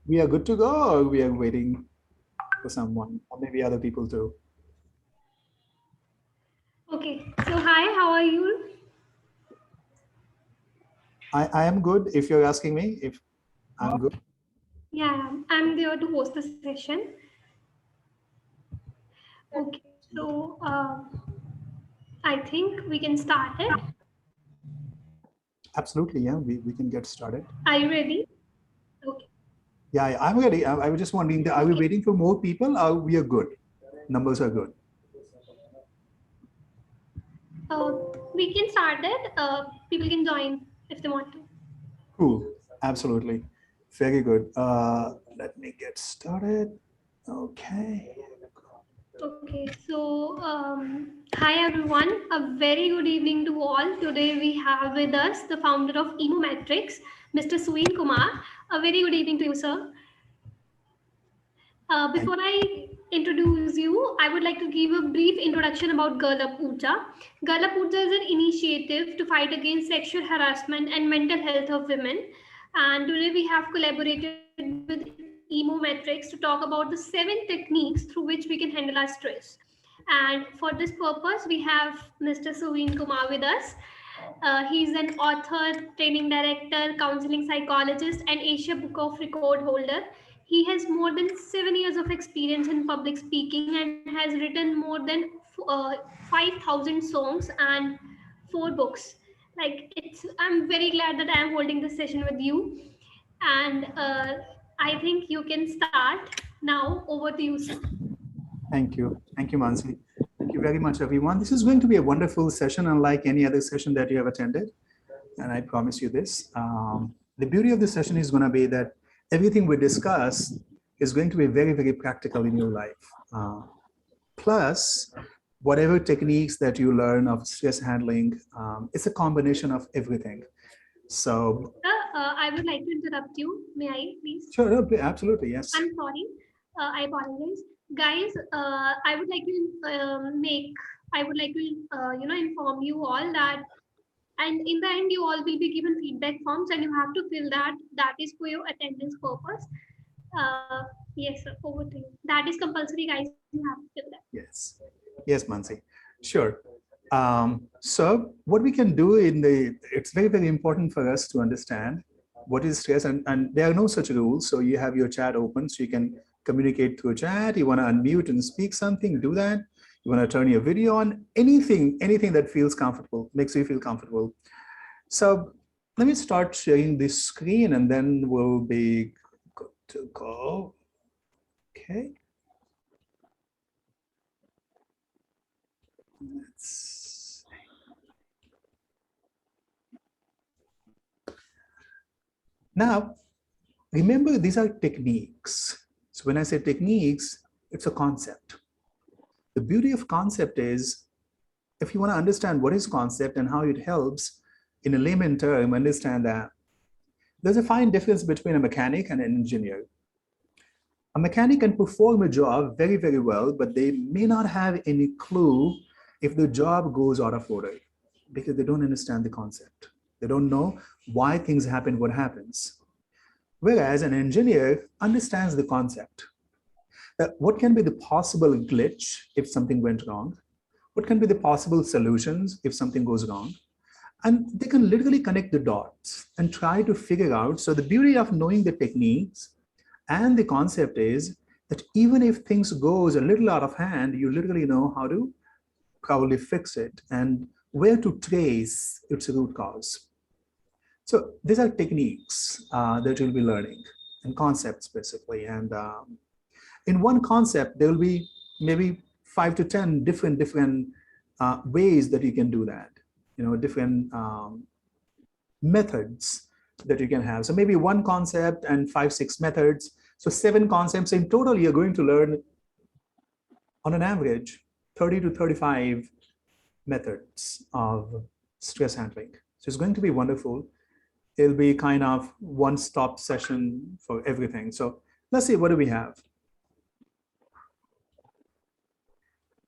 We are good to go, or we are waiting for someone, or maybe other people too. Okay, so hi, how are you? I am good. If you're asking me, if I'm good. Yeah, I'm there to host the session. Okay, so I think we can start it. Absolutely, yeah. We can get started. Are you ready? Okay, Yeah, I'm ready. I was just wondering, are we okay. waiting for more people? Or we are good? Numbers are good. Uh, we can start it. People can join if they want to. Cool. Absolutely. Very good. Let me get started. Okay. Okay, so hi everyone. A very good evening to all. Today we have with us the founder of Emometrics, Mr. Suin Kumar. A very good evening to you, sir. Thank Before I introduce you, I would like to give a brief introduction about Girl Up Puja. Girl Up Puja is an initiative to fight against sexual harassment and mental health of women. And today we have collaborated with Emometrics to talk about the 7 techniques through which we can handle our stress. And for this purpose, we have Mr. Suveen Kumar with us. He's an author, training director, counseling psychologist, and Asia Book of Record holder. He has more than 7 years of experience in public speaking and has written more than uh, 5,000 songs and 4 books. I'm very glad that I am holding this session with you. And I think you can start now. Over to you, sir. thank you. Thank you, Mansi. Thank you very much, everyone. This is going to be a wonderful session, unlike any other session that you have attended. And I promise you this. The beauty of this session is going to be that everything we discuss is going to be very, very practical in your life. Plus, whatever techniques that you learn of stress handling, it's a combination of everything. So, I would like to interrupt you. May I, please? sure, absolutely, yes. I'm sorry. I apologize, guys. I would like to make. I would like to inform you all that, and in the end, you all will be given feedback forms, and you have to fill that. That is for your attendance purpose. Uh, yes, sir. Over to you. That is compulsory, guys. You have to fill that. Yes, yes, Mansi, sure. So what we can do it's very, very important for us to understand what is stress, and there are no such rules. So you have your chat open, so you can communicate through a chat. You want to unmute and speak something, do that. You want to turn your video on, anything that feels comfortable, makes you feel comfortable. So let me start sharing this screen and then we'll be good to go. Okay. Let's Now, remember, these are techniques. So when I say techniques, it's a concept. The beauty of concept is, if you want to understand what is concept and how it helps in a layman term, understand that there's a fine difference between a mechanic and an engineer. A mechanic can perform a job very, very well, but they may not have any clue if the job goes out of order because they don't understand the concept. They don't know why things happen, what happens. Whereas an engineer understands the concept. What can be the possible glitch if something went wrong? What can be the possible solutions if something goes wrong? And they can literally connect the dots and try to figure out. So the beauty of knowing the techniques and the concept is that even if things goes a little out of hand, you literally know how to probably fix it and where to trace its root cause. So these are techniques that you'll be learning and concepts basically. And in one concept, there will be maybe 5 to 10 different ways that you can do that. Different methods that you can have. So maybe one concept and 5, 6 methods. So 7 concepts in total. You're going to learn, on an average, 30 to 35 methods of stress handling. So it's going to be wonderful. It'll be kind of one-stop session for everything. So let's see, what do we have?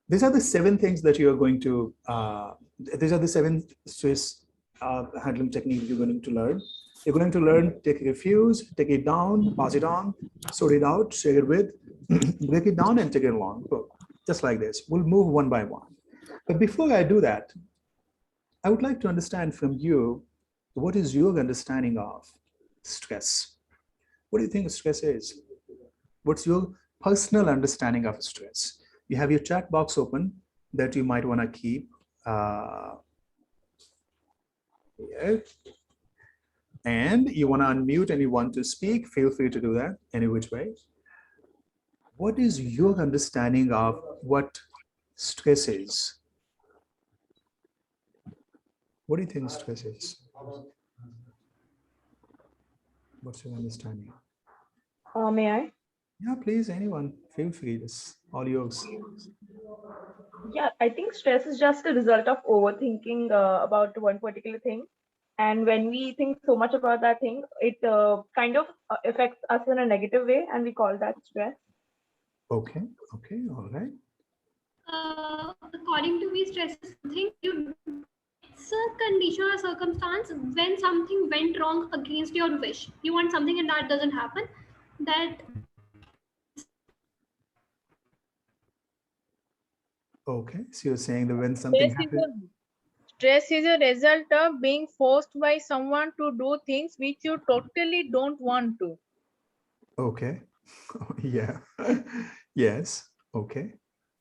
These are the 7 things that you're going to, these are the 7 stress handling techniques you're going to learn. You're going to learn, take a refuse, take it down, pass it on, sort it out, share it with, break it down and take it along. Just like this. We'll move one by one. But before I do that, I would like to understand from you, what is your understanding of stress? What do you think stress is? What's your personal understanding of stress? You have your chat box open that you might want to keep here. And you want to unmute and you want to speak, feel free to do that any which way. What is your understanding of what stress is? What do you think stress is? What's your understanding? May I? Yeah, please, anyone, feel free. This all yours. Yeah, I think stress is just a result of overthinking about one particular thing. And when we think so much about that thing, it kind of affects us in a negative way, and we call that stress. Okay, okay, all right. According to me, stress is something it's a condition or circumstance when something went wrong against your wish. You want something and that doesn't happen. That Okay, so you're saying that when something happens. Stress is a result of being forced by someone to do things which you totally don't want to. Okay, yeah, yes, okay.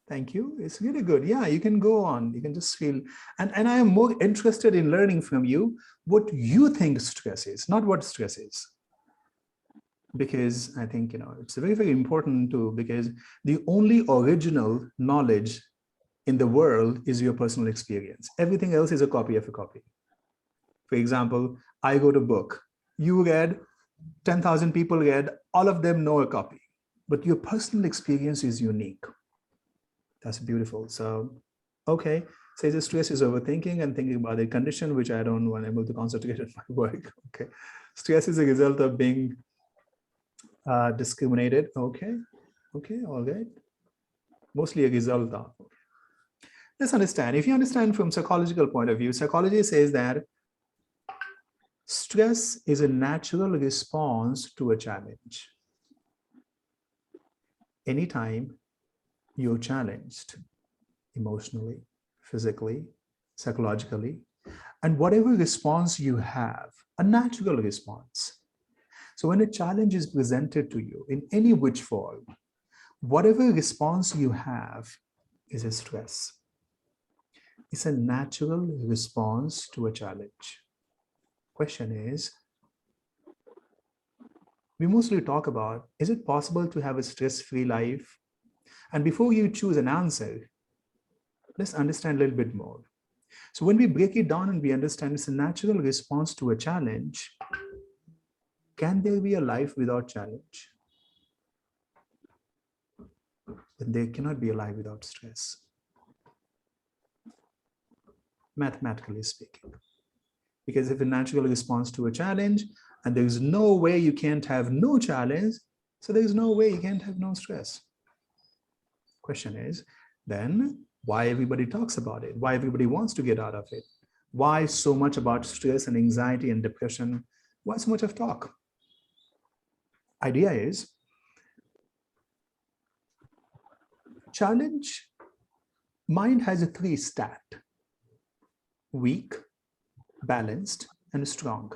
Thank you. It's really good. Yeah, you can go on. You can just feel, and I am more interested in learning from you what you think stress is, not what stress is. Because I think, it's very, very important too, because the only original knowledge in the world is your personal experience. Everything else is a copy of a copy. For example, I wrote a book. You read, 10,000 people read, all of them know a copy, but your personal experience is unique. That's beautiful. So, okay, say the stress is overthinking and thinking about a condition which I don't want able to concentrate on my work. Okay, stress is a result of being discriminated. Okay, okay, all right. Mostly a result of. Let's understand. If you understand from psychological point of view, psychology says that stress is a natural response to a challenge. Anytime you're challenged emotionally, physically, psychologically, and whatever response you have, a natural response. So when a challenge is presented to you in any which form, whatever response you have is a stress. It's a natural response to a challenge. Question is, we mostly talk about, is it possible to have a stress-free life? And before you choose an answer, let's understand a little bit more. So when we break it down and we understand it's a natural response to a challenge, can there be a life without challenge? Then there cannot be a life without stress. Mathematically speaking. Because if a natural response to a challenge, and there is no way you can't have no challenge, so there is no way you can't have no stress. Question is, then why everybody talks about it? Why everybody wants to get out of it? Why so much about stress and anxiety and depression? Why so much of talk? Idea is, challenge, mind has a 3 stat: weak, balanced, and strong.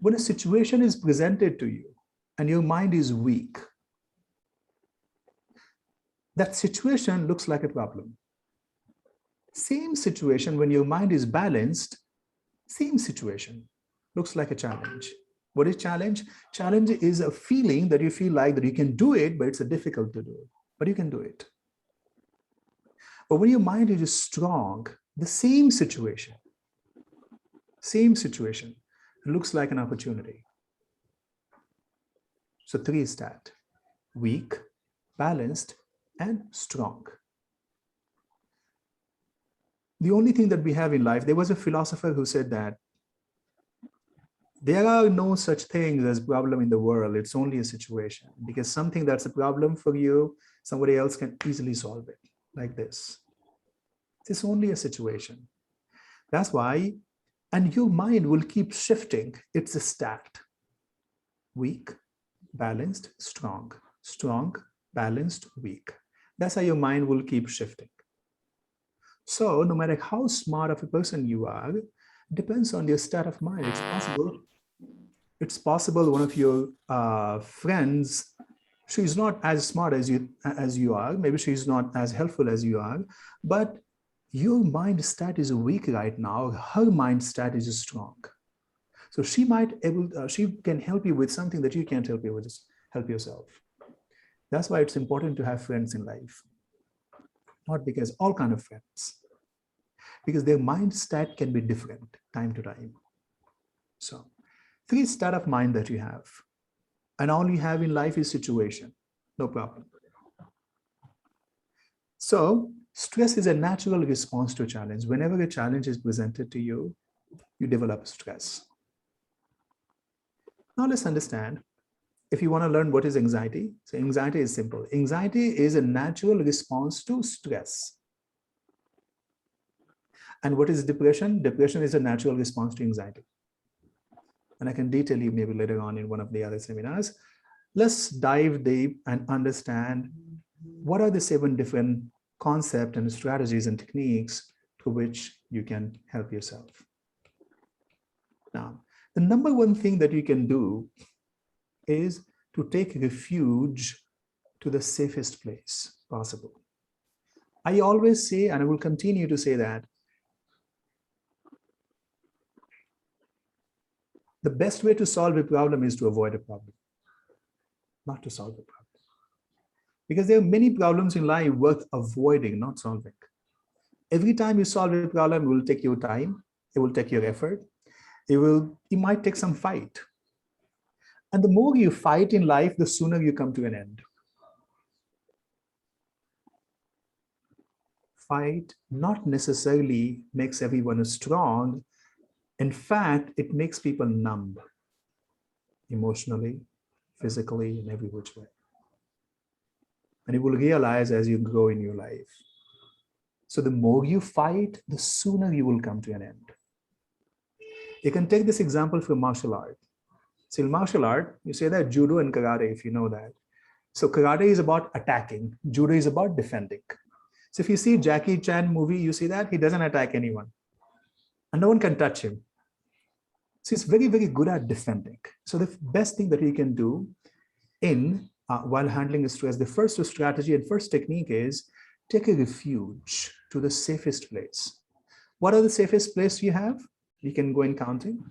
When a situation is presented to you and your mind is weak, that situation looks like a problem. Same situation when your mind is balanced, same situation looks like a challenge. What is challenge? Challenge is a feeling that you feel like that you can do it, but it's difficult to do it, but you can do it. But when your mind is strong, the same situation looks like an opportunity. So 3 stat: weak, balanced, and strong. The only thing that we have in life, there was a philosopher who said that there are no such things as problem in the world. It's only a situation, because something that's a problem for you, somebody else can easily solve it like this. It's only a situation. That's why And your mind will keep shifting. It's a stat. Weak, balanced, strong. Strong, balanced, weak. That's how your mind will keep shifting. So no matter how smart of a person you are, depends on your state of mind. It's possible one of your friends, she's not as smart as you are, maybe she's not as helpful as you are, but your mind state is weak right now, her mind state is strong. So she can help you with something that you can't help yourself. That's why it's important to have friends in life. Not because all kind of friends, because their mind state can be different time to time. So 3 state of mind that you have, and all you have in life is situation, no problem. So stress is a natural response to a challenge. Whenever a challenge is presented to you, you develop stress. Now let's understand, if you want to learn what is anxiety, so anxiety is simple. Anxiety is a natural response to stress. And what is depression? Depression is a natural response to anxiety. And I can detail you maybe later on in one of the other seminars. Let's dive deep and understand what are the 7 different concepts and strategies and techniques through which you can help yourself. Now, the number 1 thing that you can do is to take refuge to the safest place possible. I always say, and I will continue to say that, the best way to solve a problem is to avoid a problem, not to solve a problem. Because there are many problems in life worth avoiding, not solving. Every time you solve a problem, it will take your time, it will take your effort, it might take some fight. And the more you fight in life, the sooner you come to an end. Fight not necessarily makes everyone strong. In fact, it makes people numb emotionally, physically, in every which way. And you will realize as you grow in your life. So the more you fight, the sooner you will come to an end. You can take this example from martial art. So in martial art, you say that judo and karate, if you know that. So karate is about attacking, judo is about defending. So if you see Jackie Chan movie, you see that he doesn't attack anyone. And no one can touch him. So he's very, very good at defending. So the best thing that you can do while handling stress, the first strategy and first technique is take a refuge to the safest place. What are the safest places you have? You can go in counting.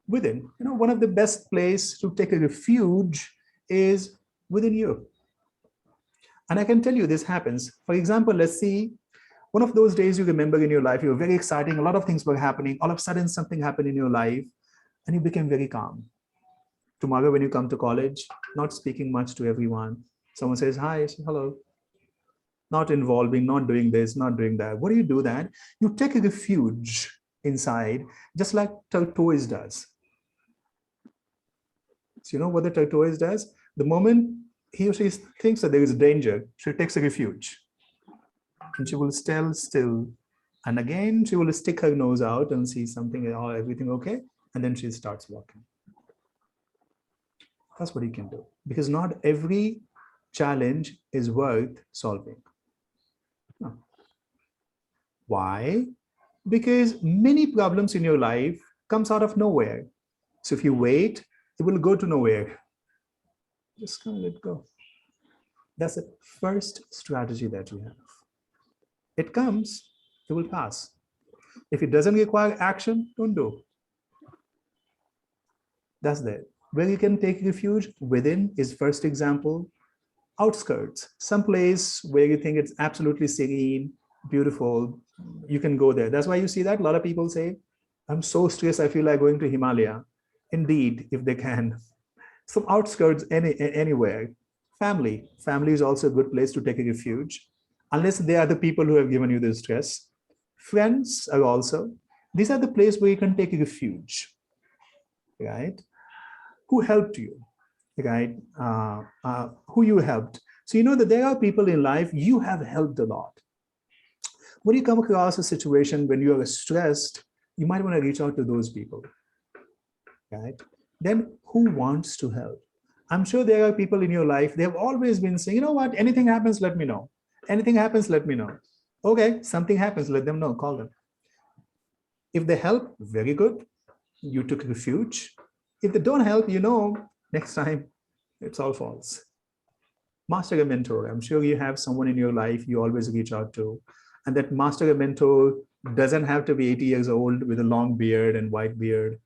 Within, one of the best places to take a refuge is within you. And I can tell you this happens. For example, let's see, one of those days you remember in your life, you were very exciting, a lot of things were happening, all of a sudden something happened in your life, and you became very calm. Tomorrow when you come to college, not speaking much to everyone, someone says, hi, say hello. Not involving, not doing this, not doing that. What do you do then? You take a refuge inside, just like tortoise does. So you know what the tortoise does? The moment he or she thinks that there is danger, she takes a refuge. And she will stand still. And again, she will stick her nose out and see something, everything okay? And then she starts walking. That's what you can do. Because not every challenge is worth solving. No. Why? Because many problems in your life comes out of nowhere. So if you wait, it will go to nowhere. Just kind of let go. That's the first strategy that you have. It comes, it will pass. If it doesn't require action, don't do. That's there. Where you can take refuge within is first example, outskirts, some place where you think it's absolutely serene, beautiful, you can go there. That's why you see that a lot of people say, I'm so stressed, I feel like going to Himalaya. Indeed, if they can. Some outskirts, anywhere. Family is also a good place to take a refuge, unless they are the people who have given you the stress. Friends are also, these are the places where you can take a refuge, right? Who helped you, right? Who you helped. So you know that there are people in life you have helped a lot. When you come across a situation when you are stressed, You might want to reach out to those people, right? Then who wants to help? I'm sure there are people in your life, they have always been saying, you know what, anything happens, let me know. Anything happens, let me know. Okay, something happens, let them know, call them. If they help, very good. You took refuge. If they don't help, you know, next time it's all false. Master a mentor. I'm sure you have someone in your life you always reach out to. And that master a mentor doesn't have to be 80 years old with a long beard and white beard,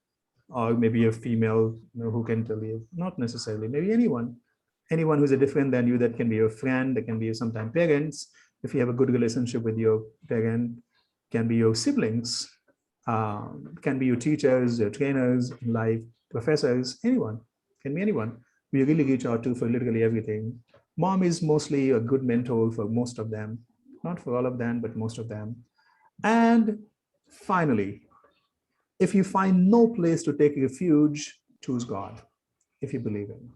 or maybe a female, you know, who can tell you. Not necessarily, maybe anyone who's different than you. That can be your friend, that can be sometimes parents. If you have a good relationship with your parent, can be your siblings, can be your teachers, your trainers in life, professors, anyone, can be anyone. We really reach out to for literally everything. Mom is mostly a good mentor for most of them, not for all of them, but most of them. And finally, if you find no place to take refuge, choose God, if you believe in.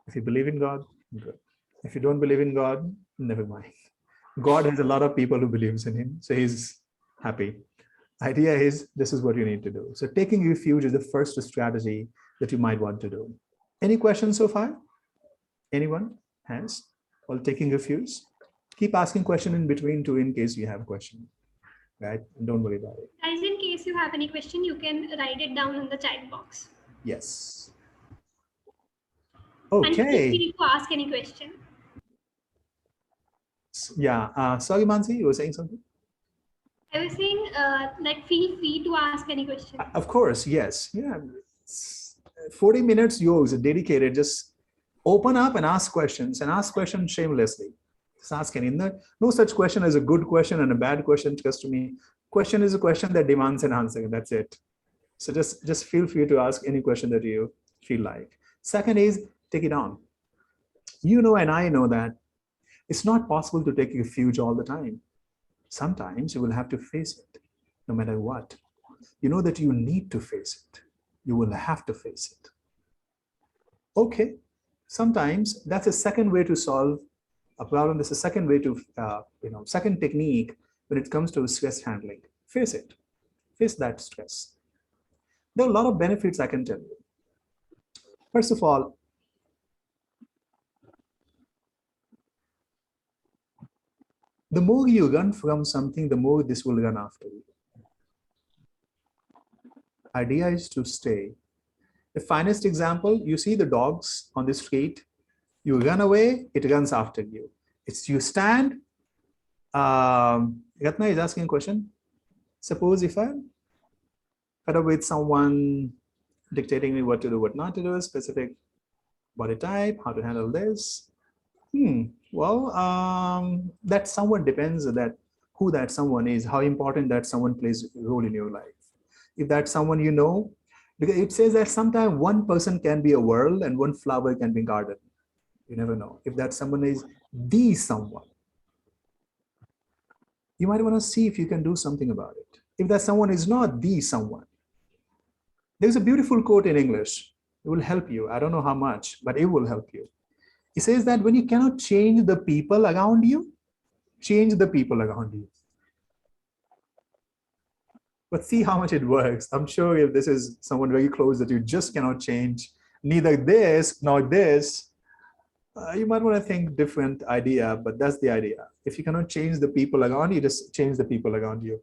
If you believe in God, good. If you don't believe in God, never mind. God has a lot of people who believes in him, so he's happy. Idea is, this is what you need to do. So taking refuge is the first strategy that you might want to do. Any questions so far? Anyone has? While taking refuge? Keep asking question in between too, in case you have a question, right? And don't worry about it. Guys, in case you have any question, you can write it down in the chat box. Yes. And feel Okay. free to ask any question. Yeah. Sorry, Mansi, you were saying something? I was saying, like, feel free to ask any question. Of course, yes. Yeah. 40 minutes yours dedicated. Just open up and ask questions, and ask questions shamelessly. Just ask any. No such question as a good question and a bad question. Trust me. Question is a question that demands an answer. That's it. So just feel free to ask any question that you feel like. Second is, take it on. You know, and I know that it's not possible to take refuge all the time. Sometimes you will have to face it, no matter what. You know that you need to face it. You will have to face it. Okay, sometimes that's a second way to solve a problem. That's a second way to, second technique when it comes to stress handling. Face it. Face that stress. There are a lot of benefits I can tell you. First of all, the more you run from something, the more this will run after you. Idea is to stay. The finest example, you see the dogs on the street, you run away, it runs after you. It's you stand. Ratna is asking a question. Suppose if I'm fed up with someone dictating me what to do, what not to do, a specific body type, how to handle this. Well, that someone depends that who that someone is, how important that someone plays a role in your life. If that someone you know, because it says that sometimes one person can be a world and one flower can be a garden. You never know. If that someone is the someone, you might want to see if you can do something about it. If that someone is not the someone, there's a beautiful quote in English. It will help you. I don't know how much, but it will help you. It says that when you cannot change the people around you, change the people around you. But see how much it works. I'm sure if this is someone very close that you just cannot change, neither this nor this, you might want to think different idea, but that's the idea. If you cannot change the people around you, just change the people around you.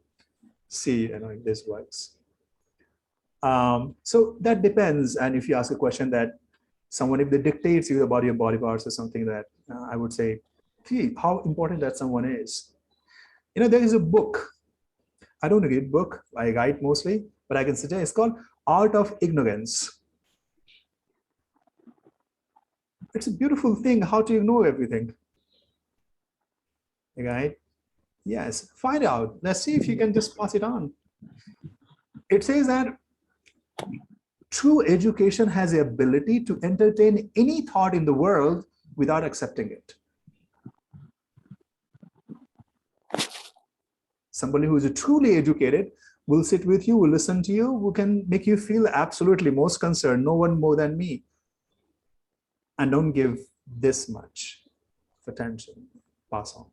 See, if this works. So that depends. And if you ask a question that someone, if they dictates you about your body parts or something, that I would say, gee, how important that someone is. There is a book. I don't read book, I write mostly, but I can suggest it's called Art of Ignorance. It's a beautiful thing, how to ignore everything. Right? Yes, find out. Let's see if you can just pass it on. It says that true education has the ability to entertain any thought in the world without accepting it. Somebody who is truly educated will sit with you, will listen to you, who can make you feel absolutely most concerned, no one more than me. And don't give this much attention, pass on.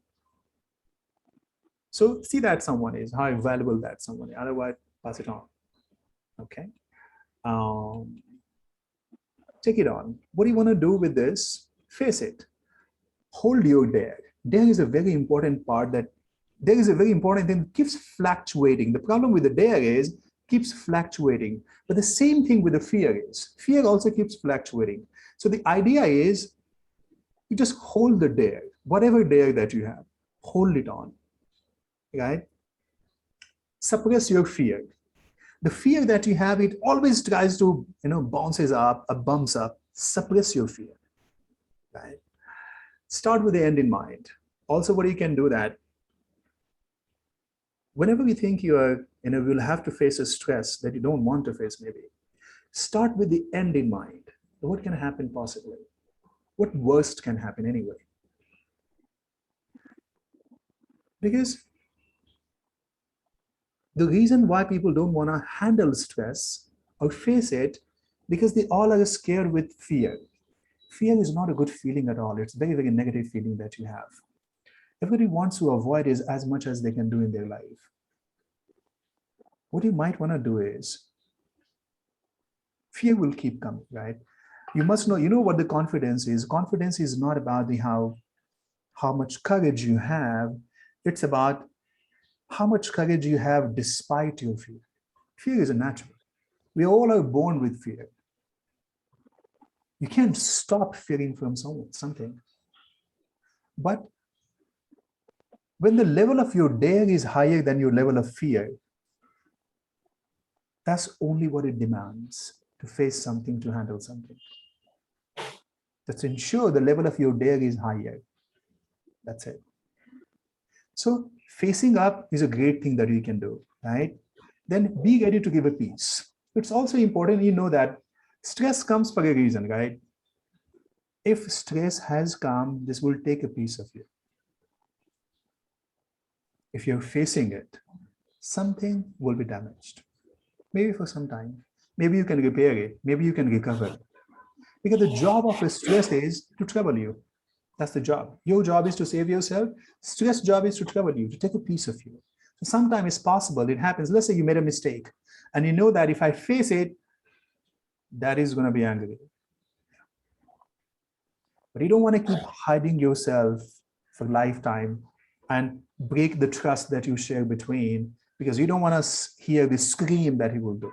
So see that someone is, how valuable that someone is. Otherwise, pass it on. Okay. Take it on. What do you want to do with this? Face it. Hold your dare. Dare is a very important part that there is a very important thing that keeps fluctuating. The problem with the dare is keeps fluctuating. But the same thing with the fear is. Fear also keeps fluctuating. So the idea is you just hold the dare, whatever dare that you have, hold it on, right? Suppress your fear. The fear that you have, it always tries to, bounces up, bumps up. Suppress your fear, right? Start with the end in mind. Also, what you can do that, whenever you think you are, will have to face a stress that you don't want to face, maybe, start with the end in mind. What can happen possibly? What worst can happen anyway? Because the reason why people don't want to handle stress or face it, because they all are scared with fear. Fear is not a good feeling at all. It's a very, very negative feeling that you have. Everybody wants to avoid it as much as they can do in their life. What you might want to do is, fear will keep coming, right? You must know, what the confidence is. Confidence is not about how much courage you have. It's about how much courage you have despite your fear. Fear is a natural. We all are born with fear. You can't stop fearing from something. But when the level of your dare is higher than your level of fear, that's only what it demands, to face something, to handle something. Just ensure the level of your dare is higher. That's it. So facing up is a great thing that you can do, right? Then be ready to give a piece. It's also important, that stress comes for a reason, right? If stress has come, this will take a piece of you. If you're facing it, something will be damaged. Maybe for some time. Maybe you can repair it. Maybe you can recover. Because the job of a stress is to trouble you. That's the job. Your job is to save yourself. Stress job is to trouble you, to take a piece of you. So sometimes it's possible, it happens. Let's say you made a mistake and you know that if I face it, that is going to be angry. But you don't want to keep hiding yourself for lifetime and break the trust that you share between, because you don't want to hear the scream that he will do.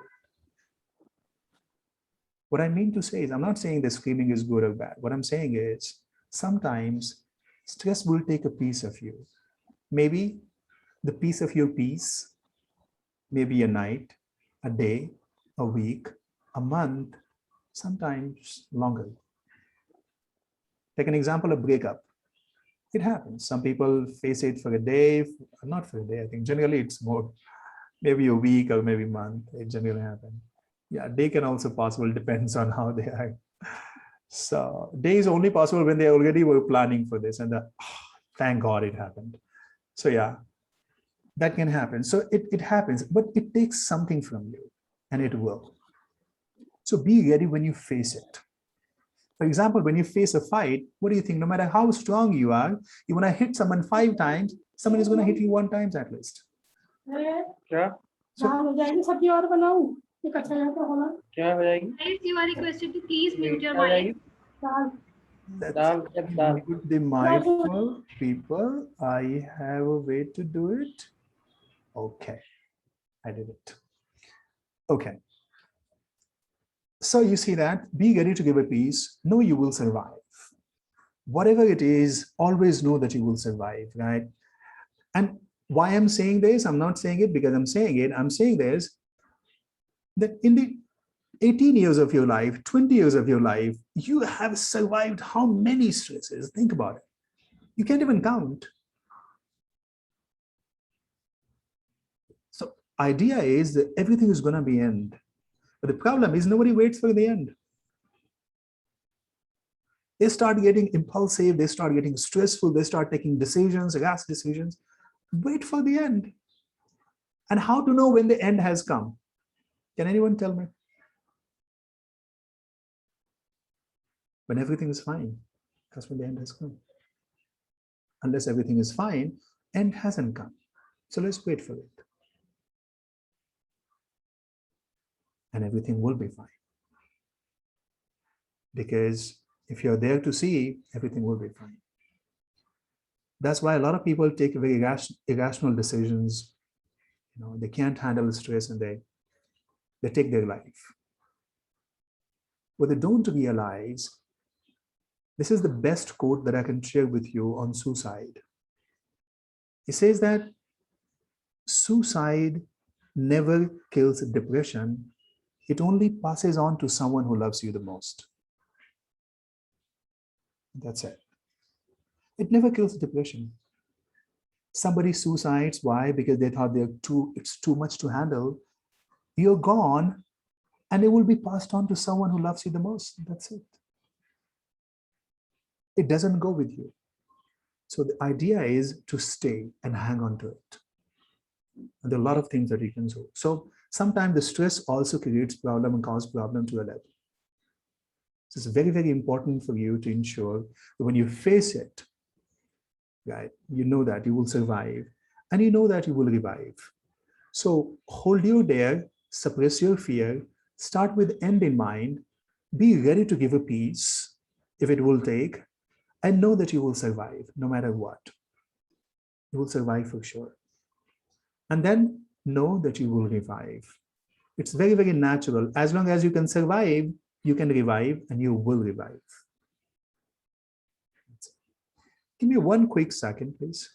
What I mean to say is, I'm not saying the screaming is good or bad. What I'm saying is, sometimes stress will take a piece of you. Maybe the piece of your peace, maybe a night, a day, a week, a month, sometimes longer. Take an example of breakup. It happens. Some people face it for a day, not for a day. I think generally it's more, maybe a week or maybe a month. It generally happens. Yeah, day can also possible, depends on how they are. So day is only possible when they already were planning for this, and thank God it happened. So yeah, that can happen. So it happens, but it takes something from you, and it will. So be ready when you face it. For example, when you face a fight, what do you think? No matter how strong you are, you want to hit someone 5 times, someone is going to hit you 1 time at least. Guys, you are requested to please mute your mic. The mindful people, I have a way to do it. Okay, I did it. Okay. So you see that, be ready to give a piece, know you will survive. Whatever it is, always know that you will survive, right? And why I'm saying this, I'm not saying it because I'm saying it, I'm saying this, that in the 18 years of your life, 20 years of your life, you have survived how many stresses? Think about it. You can't even count. So idea is that everything is going to be end. But the problem is nobody waits for the end. They start getting impulsive, they start getting stressful, they start taking decisions, rash decisions. Wait for the end. And how to know when the end has come? Can anyone tell me? When everything is fine, that's when the end has come. Unless everything is fine, end hasn't come. So let's wait for it. And everything will be fine. Because if you're there to see, everything will be fine. That's why a lot of people take very irrational decisions. You know, they can't handle the stress and they take their life. What they don't realize, this is the best quote that I can share with you on suicide. It says that suicide never kills depression. It only passes on to someone who loves you the most. That's it. It never kills depression. Somebody suicides, why? Because they thought it's too much to handle. You're gone, and it will be passed on to someone who loves you the most. That's it. It doesn't go with you. So the idea is to stay and hang on to it. And there are a lot of things that you can do. So sometimes the stress also creates problem and causes problem to a level. So it's very, very important for you to ensure that when you face it, right, you know that you will survive and you know that you will revive. So hold you there, suppress your fear, start with end in mind, be ready to give a peace if it will take, and know that you will survive no matter what. You will survive for sure. And then know that you will revive. It's very, very natural. As long as you can survive, you can revive and you will revive. Give me one quick second, please.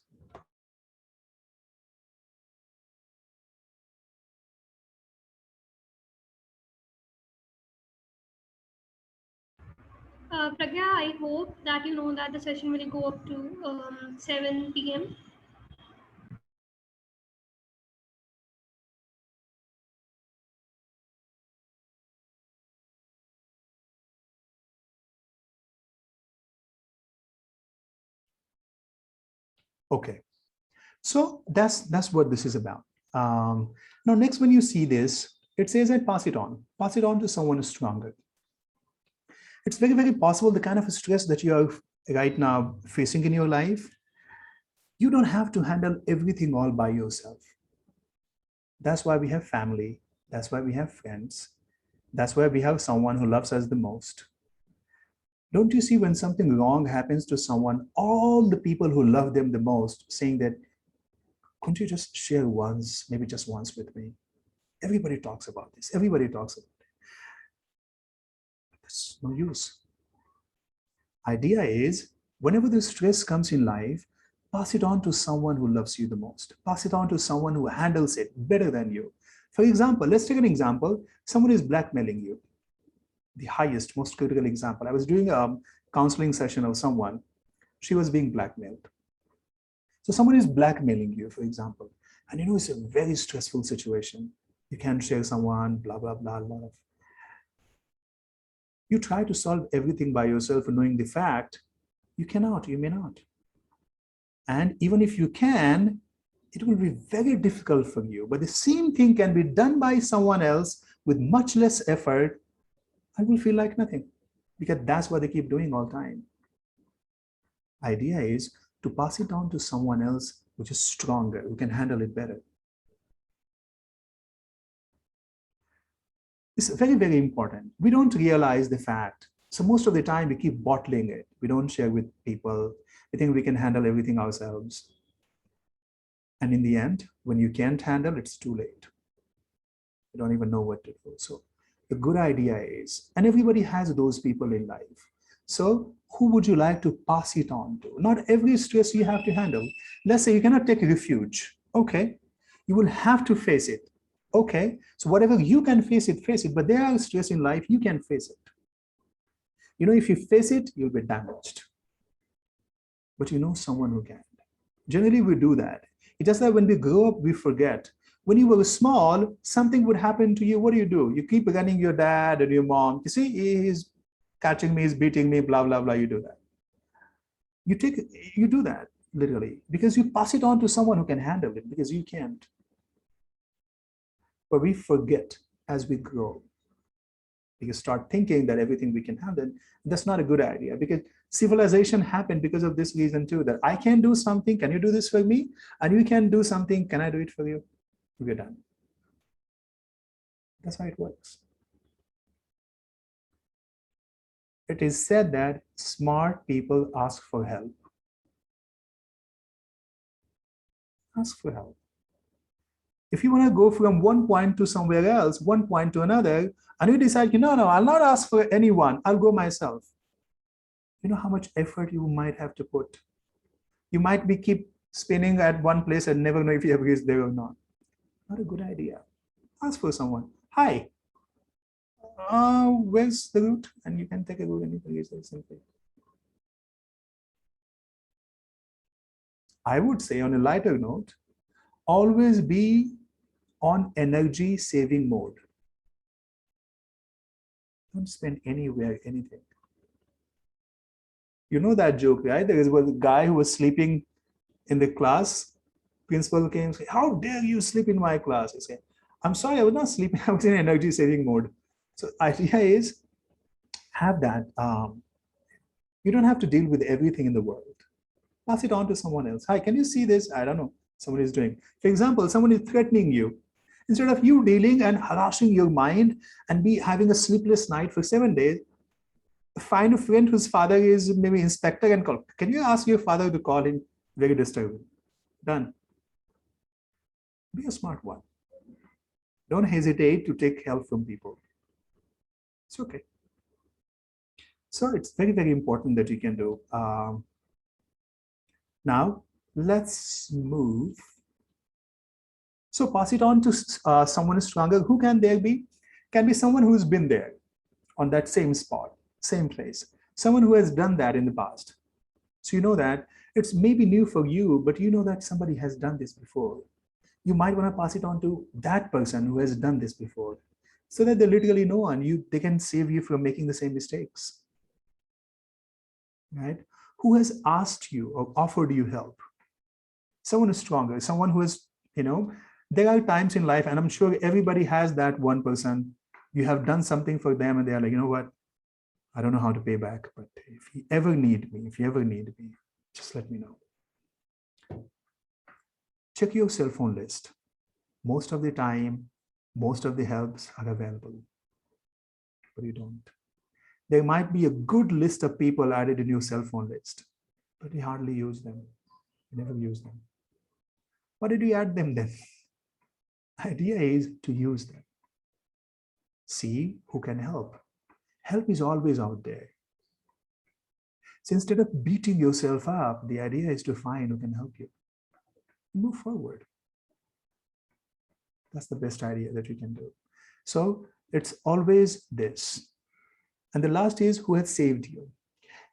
Pragya, I hope that you know that the session will go up to 7 p.m. Okay, so that's what this is about. Now, next, when you see this, it says that pass it on to someone who's stronger. It's very, very possible the kind of stress that you are right now facing in your life, you don't have to handle everything all by yourself. That's why we have family. That's why we have friends. That's why we have someone who loves us the most. Don't you see when something wrong happens to someone, all the people who love them the most saying that, couldn't you just share once, maybe just once with me? Everybody talks about this. Everybody talks about it. It's no use. Idea is, whenever the stress comes in life, pass it on to someone who loves you the most. Pass it on to someone who handles it better than you. For example, let's take an example. Someone is blackmailing you. The highest, most critical example. I was doing a counseling session of someone. She was being blackmailed. So someone is blackmailing you, for example, and you know it's a very stressful situation. You can't share someone, blah, blah, blah, a lot of. You try to solve everything by yourself, knowing the fact, you cannot, you may not. And even if you can, it will be very difficult for you. But the same thing can be done by someone else with much less effort. I will feel like nothing, because that's what they keep doing all the time. Idea is to pass it on to someone else which is stronger, who can handle it better. It's very, very important. We don't realize the fact. So most of the time we keep bottling it. We don't share with people. We think we can handle everything ourselves. And in the end, when you can't handle, it's too late. You don't even know what to do. So the good idea is, and everybody has those people in life. So who would you like to pass it on to? Not every stress you have to handle. Let's say you cannot take refuge. Okay, you will have to face it. Okay, so whatever you can face it, but there are stress in life, you can face it. You know, if you face it, you'll be damaged. But you know someone who can. Generally, we do that. It's just that when we grow up, we forget. When you were small, something would happen to you. What do? You keep running your dad and your mom. You see, he's catching me, he's beating me, blah, blah, blah. You do that. You do that, literally, because you pass it on to someone who can handle it, because you can't. But we forget as we grow. You start thinking that everything we can handle. That's not a good idea, because civilization happened because of this reason too, that I can do something, can you do this for me? And you can do something, can I do it for you? We're done. That's how it works. It is said that smart people ask for help. Ask for help. If you want to go from one point to somewhere else, one point to another, and you decide, no, I'll not ask for anyone, I'll go myself. You know how much effort you might have to put. You might be keep spinning at one place and never know if you ever reach there or not. Not a good idea. Ask for someone. Hi, where's the route? And you can take a route and you can reach there simply. I would say, on a lighter note, always be on energy saving mode. Don't spend anywhere anything. You know that joke, right? There was a guy who was sleeping in the class. Principal came and said, how dare you sleep in my class? He said, I'm sorry, I was not sleeping, I was in energy saving mode. So idea is, have that. You don't have to deal with everything in the world. Pass it on to someone else. Hi, can you see this? I don't know. Someone is doing. For example, someone is threatening you. Instead of you dealing and harassing your mind and be having a sleepless night for 7 days, find a friend whose father is maybe inspector and call. Can you ask your father to call him? Very disturbing. Done. Be a smart one. Don't hesitate to take help from people. It's okay. So it's very, very important that you can do. Now, let's move. So pass it on to someone stronger. Who can there be? Can be someone who's been there on that same spot, same place. Someone who has done that in the past. So you know that it's maybe new for you, but you know that somebody has done this before. You might want to pass it on to that person who has done this before, so that they literally know and they can save you from making the same mistakes. Right? Who has asked you or offered you help? Someone who's stronger, someone who is, there are times in life, and I'm sure everybody has that one person, you have done something for them and they're like, you know what, I don't know how to pay back, but if you ever need me, just let me know. Check your cell phone list. Most of the time, most of the helps are available, but you don't. There might be a good list of people added in your cell phone list, but you hardly use them. You never use them. Why did you add them then? The idea is to use them. See who can help. Help is always out there. So instead of beating yourself up, the idea is to find who can help you. Move forward. That's the best idea that you can do. So it's always this. And the last is who has saved you.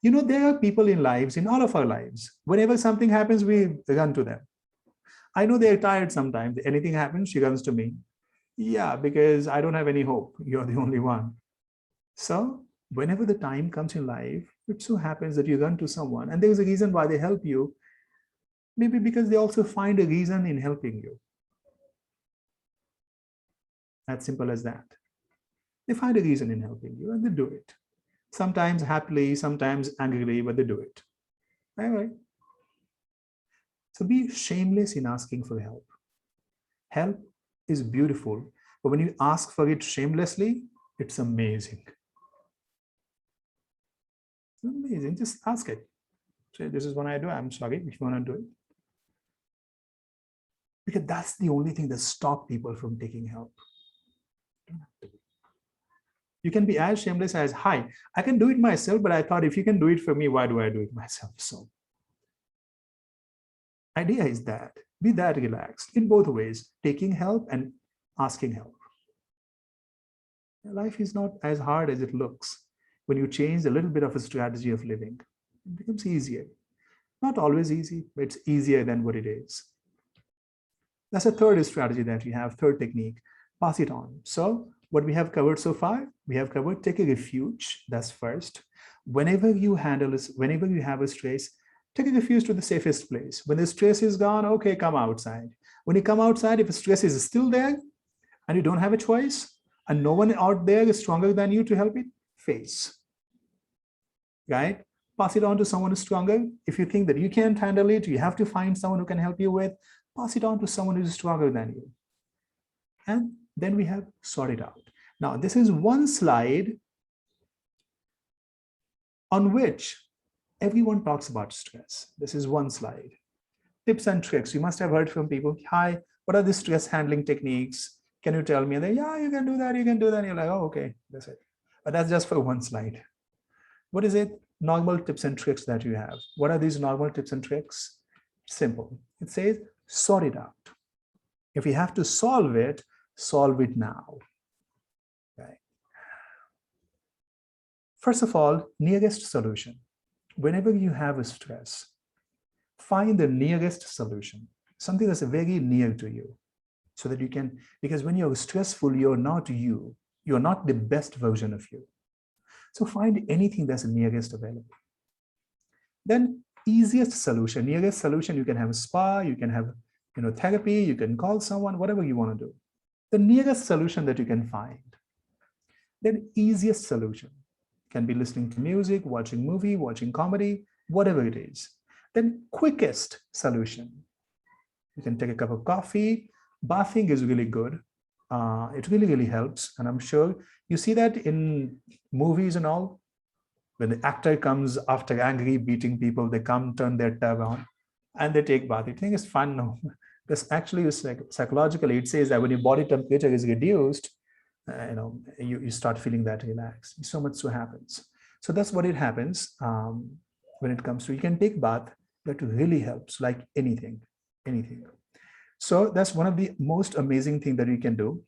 There are people in all of our lives. Whenever something happens, we run to them. I know they're tired sometimes. Anything happens, she comes to me. Yeah, because I don't have any hope. You're the only one. So whenever the time comes in life, it so happens that you run to someone and there's a reason why they help you. Maybe because they also find a reason in helping you. As simple as that. They find a reason in helping you and they do it. Sometimes happily, sometimes angrily, but they do it. All right. So be shameless in asking for help. Help is beautiful, but when you ask for it shamelessly, it's amazing. It's amazing. Just ask it. Say, this is what I do. I'm sorry if you want to do it. Because that's the only thing that stops people from taking help. You don't have to be. You can be as shameless as, hi, I can do it myself, but I thought if you can do it for me, why do I do it myself? So idea is that, be that relaxed in both ways, taking help and asking help. Life is not as hard as it looks. When you change a little bit of a strategy of living, it becomes easier. Not always easy, but it's easier than what it is. That's a third strategy that you have, third technique, pass it on. So what we have covered so far, we have covered take a refuge, that's first. Whenever you have a stress, take a refuge to the safest place. When the stress is gone, okay, come outside. When you come outside, if the stress is still there and you don't have a choice, and no one out there is stronger than you to help it, face. Right? Pass it on to someone who's stronger. If you think that you can't handle it, you have to find someone who can help you with, pass it on to someone who's stronger than you. And then we have sort it out. Now, this is one slide on which everyone talks about stress. This is one slide. Tips and tricks. You must have heard from people, hi, what are the stress handling techniques? Can you tell me? And they, yeah, you can do that, you can do that. And you're like, oh, okay, that's it. But that's just for one slide. What is it? Normal tips and tricks that you have. What are these normal tips and tricks? Simple. It says, sort it out. If you have to solve it now. Okay. First of all, nearest solution. Whenever you have a stress, find the nearest solution, something that's very near to you, so that you can, because when you're stressful, you're not you. You're not the best version of you. So find anything that's nearest available. Then easiest solution, nearest solution, you can have a spa, you can have therapy, you can call someone, whatever you want to do. The nearest solution that you can find. Then easiest solution can be listening to music, watching movie, watching comedy, whatever it is. Then quickest solution. You can take a cup of coffee. Bathing is really good. It really, really helps. And I'm sure you see that in movies and all. When the actor comes after angry, beating people, they come, turn their tub on, and they take bath. You think it's fun? No. Because actually, psychologically, it says that when your body temperature is reduced, you start feeling that relaxed. So much so happens. So that's what it happens when it comes to, you can take bath. That really helps, like anything. So that's one of the most amazing thing that you can do.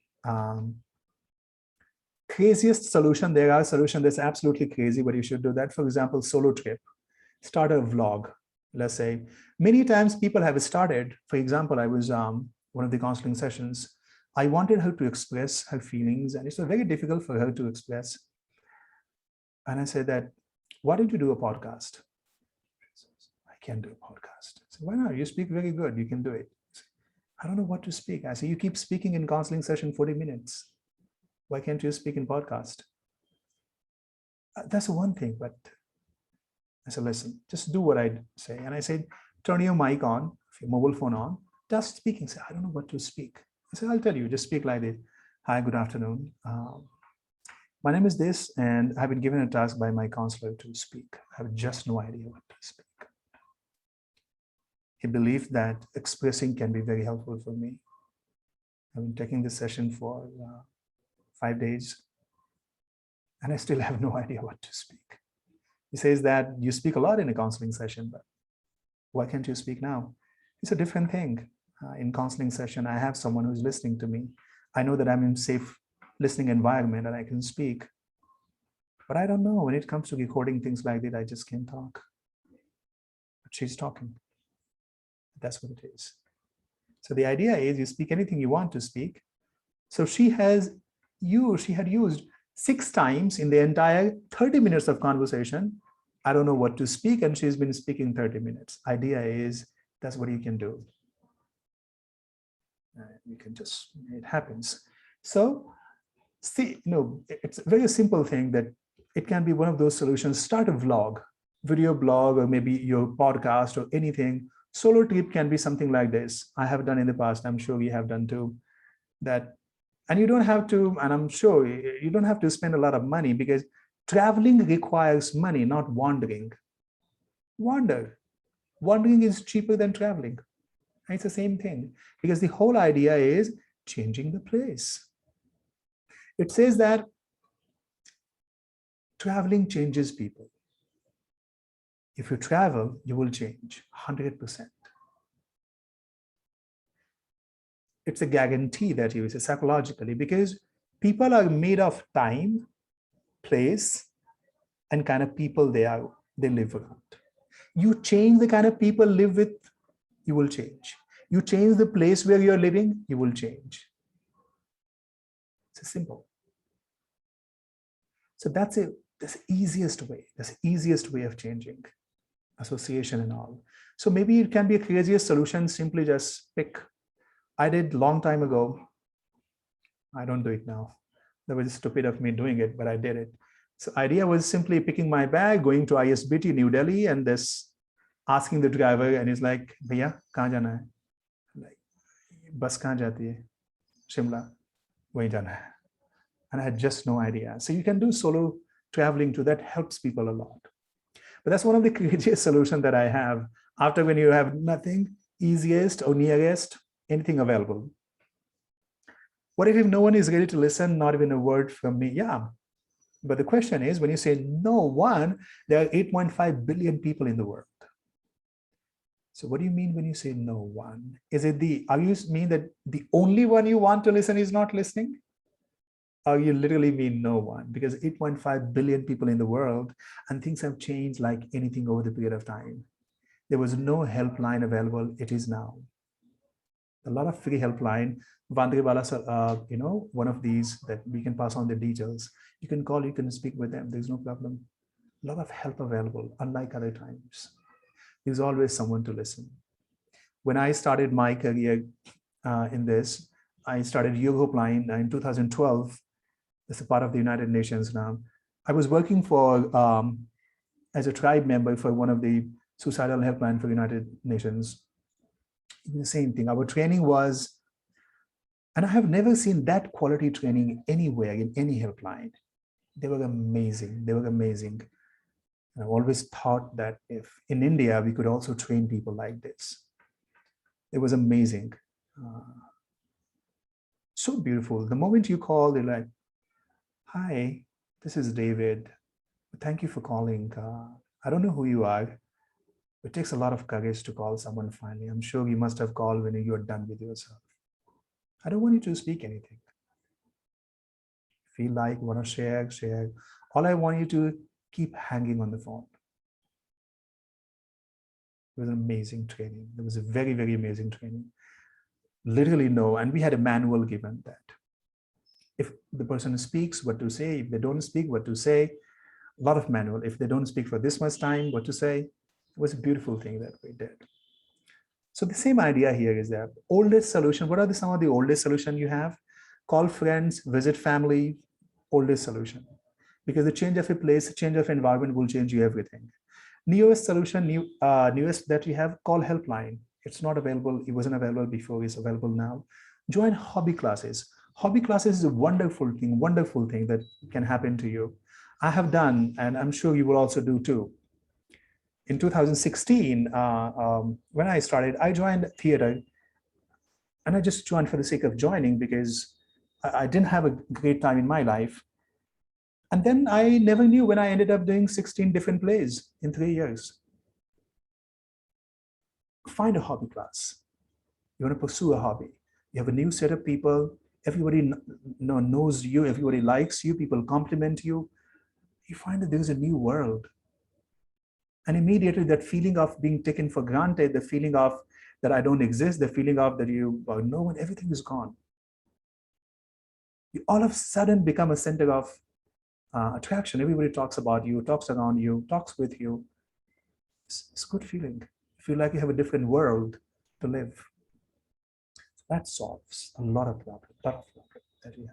Craziest solution, there are solutions that's absolutely crazy, but you should do that. For example, solo trip, start a vlog. Let's say many times people have started, for example, I was one of the counseling sessions, I wanted her to express her feelings, and it's very difficult for her to express. And I said that, why don't you do a podcast? I can't do a podcast. I said, why not? You speak very good, you can do it. I don't know what to speak. I say, you keep speaking in counseling session 40 minutes. Why can't you speak in podcast? That's one thing, but I said, listen, just do what I say. And I said, turn your mic on, your mobile phone on, just speaking. Say, I don't know what to speak. I said, I'll tell you, just speak like this. Hi, good afternoon. My name is this, and I've been given a task by my counselor to speak. I have just no idea what to speak. He believed that expressing can be very helpful for me. I've been taking this session for 5 days, and I still have no idea what to speak. He says that you speak a lot in a counseling session, but why can't you speak now? It's a different thing. In counseling session, I have someone who's listening to me. I know that I'm in safe listening environment and I can speak. But I don't know, when it comes to recording things like that, I just can't talk. But she's talking. That's what it is. So the idea is you speak anything you want to speak. So she had used 6 times in the entire 30 minutes of conversation. I don't know what to speak, and she's been speaking 30 minutes. Idea is that's what you can do. You can just, it happens. So see, it's a very simple thing that it can be one of those solutions. Start a vlog, video blog, or maybe your podcast or anything. Solo trip can be something like this. I have done in the past. I'm sure you have done too. And you don't have to, and I'm sure you don't have to spend a lot of money, because traveling requires money, not wandering. Wandering is cheaper than traveling. It's the same thing, because the whole idea is changing the place. It says that traveling changes people. If you travel, you will change 100%. It's a guarantee that you say psychologically, because people are made of time, place, and kind of people they live around. You change the kind of people live with, you will change. You change the place where you're living, you will change. It's simple. So that's the easiest way. That's the easiest way of changing association and all. So maybe it can be a craziest solution, simply just pick. I did long time ago. I don't do it now. That was stupid of me doing it, but I did it. So idea was simply picking my bag, going to ISBT New Delhi, and this asking the driver, and he's like, "Bhaiya, kahan jana hai?" Like, bus kahan jati hai? Shimla, wahin jana hai. And I had just no idea. So you can do solo traveling too. That helps people a lot. But that's one of the craziest solutions that I have. After when you have nothing, easiest or nearest, anything available. What if no one is ready to listen, not even a word from me? Yeah. But the question is, when you say no one, there are 8.5 billion people in the world. So what do you mean when you say no one? Are you mean that the only one you want to listen is not listening? Or you literally mean no one? Because 8.5 billion people in the world, and things have changed like anything over the period of time. There was no helpline available. It is now. A lot of free helpline. Vandrewala, one of these that we can pass on the details. You can call, you can speak with them. There's no problem. A lot of help available, unlike other times. There's always someone to listen. When I started my career in this, I started Yoga Helpline in 2012. It's a part of the United Nations now. I was working as a tribe member for one of the suicidal helpline for United Nations. The same thing. Our training was, and I have never seen that quality training anywhere in any helpline. They were amazing. They were amazing. And I've always thought that if in India, we could also train people like this. It was amazing. So beautiful. The moment you call, they're like, "Hi, this is David. Thank you for calling. I don't know who you are. It takes a lot of courage to call someone finally. I'm sure you must have called when you're done with yourself. I don't want you to speak anything. Feel like you want to share. All I want you to keep hanging on the phone." It was an amazing training. It was a very, very amazing training. Literally no, and we had a manual given that if the person speaks, what to say. If they don't speak, what to say. A lot of manual. If they don't speak for this much time, what to say. It was a beautiful thing that we did. So the same idea here is that oldest solution. What are some of the oldest solution you have? Call friends, visit family, oldest solution. Because the change of a place, change of environment will change you everything. Newest solution, newest that you have, call helpline. It's not available. It wasn't available before. It's available now. Join hobby classes. Hobby classes is a wonderful thing that can happen to you. I have done, and I'm sure you will also do too. In 2016, when I started, I joined theater, and I just joined for the sake of joining because I didn't have a great time in my life. And then I never knew when I ended up doing 16 different plays in 3 years. Find a hobby class. You want to pursue a hobby. You have a new set of people. Everybody knows you. Everybody likes you. People compliment you. You find that there's a new world. And immediately that feeling of being taken for granted, the feeling of that I don't exist, the feeling of that you are no one, everything is gone. You all of a sudden become a center of attraction. Everybody talks about you, talks around you, talks with you. It's a good feeling. You feel like you have a different world to live. That solves a lot of problems that we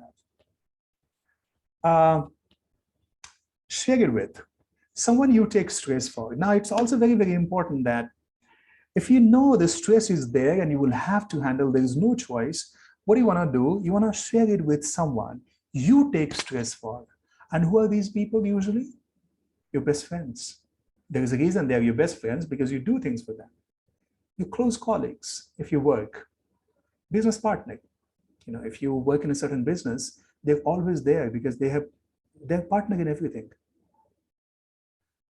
have. Share it with someone you take stress for. Now, it's also very, very important that if you know the stress is there and you will have to handle, there is no choice, what do you want to do? You want to share it with someone you take stress for. And who are these people usually? Your best friends. There is a reason they're your best friends, because you do things for them. Your close colleagues, if you work. Business partner. If you work in a certain business, they're always there because they're partner in everything.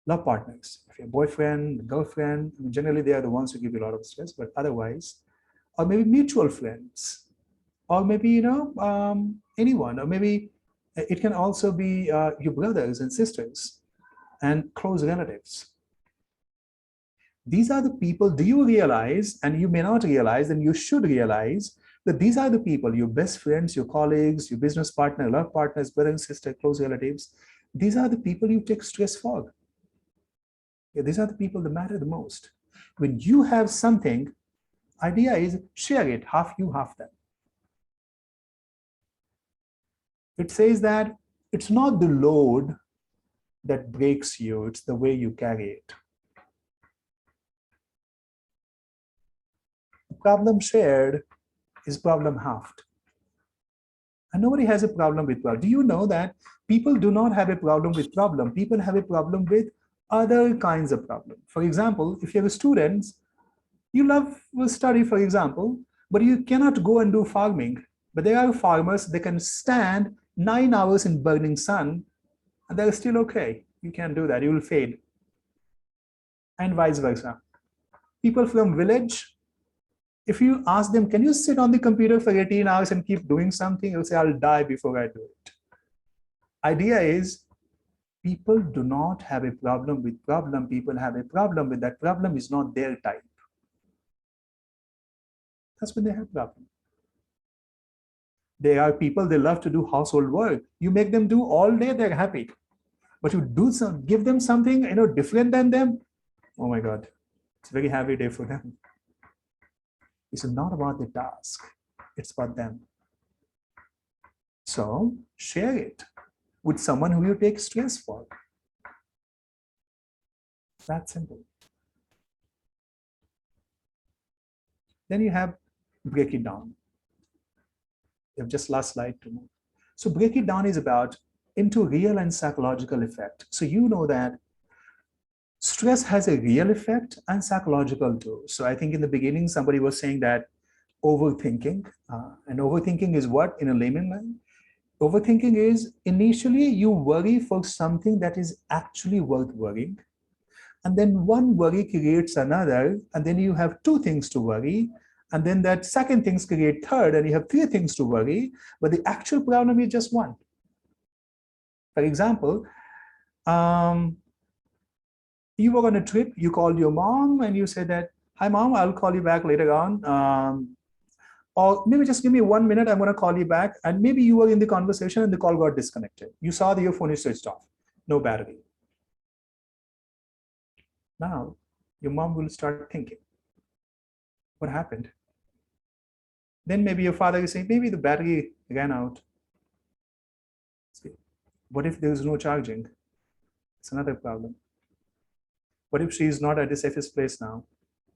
Love partners. If your boyfriend, girlfriend, generally they are the ones who give you a lot of stress, but otherwise, or maybe mutual friends, or maybe, anyone, or maybe it can also be your brothers and sisters and close relatives. These are the people, do you realize, and you may not realize, and you should realize that these are the people, your best friends, your colleagues, your business partner, love partners, brother and sister, close relatives. These are the people you take stress for. Yeah, these are the people that matter the most. When you have something, idea is share it, half you, half them. It says that it's not the load that breaks you, it's the way you carry it. Problem shared is problem halved. And nobody has a problem with problem. Do you know that people do not have a problem with problem? People have a problem with other kinds of problem. For example, if you have a student, you love study, for example, but you cannot go and do farming. But there are farmers, they can stand 9 hours in burning sun and they're still okay. You can't do that, you will fade. And vice versa. People from village, if you ask them, can you sit on the computer for 18 hours and keep doing something? They'll say, I'll die before I do it. Idea is, people do not have a problem with problem. People have a problem with that problem is not their type. That's when they have problem. There are people, they love to do household work. You make them do all day, they're happy. But you give them something different than them. Oh my God, it's a very heavy day for them. It's not about the task, it's about them. So share it with someone who you take stress for. That simple. Then you have break it down. You have just last slide to move. So break it down is about into real and psychological effect. So you know that stress has a real effect and psychological too. So I think in the beginning, somebody was saying that overthinking, and overthinking is what in a layman language? Overthinking is initially you worry for something that is actually worth worrying. And then one worry creates another, and then you have two things to worry. And then that second things create third, and you have three things to worry, but the actual problem is just one. For example, you were on a trip, you called your mom and you said that, hi mom, I'll call you back later on. Or maybe just give me 1 minute, I'm gonna call you back. And maybe you were in the conversation and the call got disconnected. You saw that your phone is switched off, no battery. Now, your mom will start thinking, what happened? Then maybe your father is saying, maybe the battery ran out. What if there's no charging? It's another problem. What if she is not at the safest place now?